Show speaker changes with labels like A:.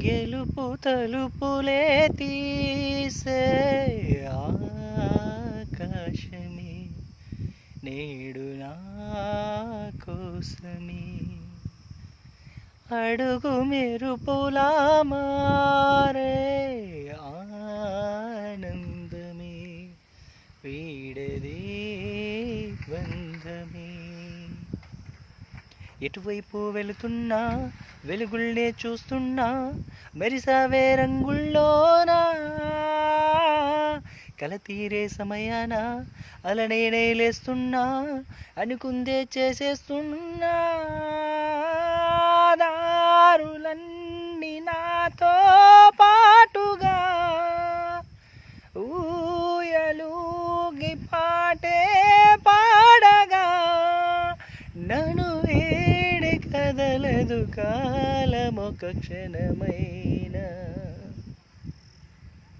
A: గెలుపు తలుపులే తీసే ఆకాశమే నేడు నా కోసమే అడుగు మెరుపులా మారే ఆనందమే వీడదే బంధమే ఎటువైపు వెళుతున్నా వెలుగుల్నే చూస్తున్నా మెరిసావే రంగుల్లోనా కల తీరే సమయాన అలనేనే లేస్తున్నా అనుకుందే చేసేస్తున్నా దారులన్నీ నాతో పాటుగా ఊయలూగి పాటే పాడగా నన్ను వేడి కదలదు కాలమొక క్షణమైనా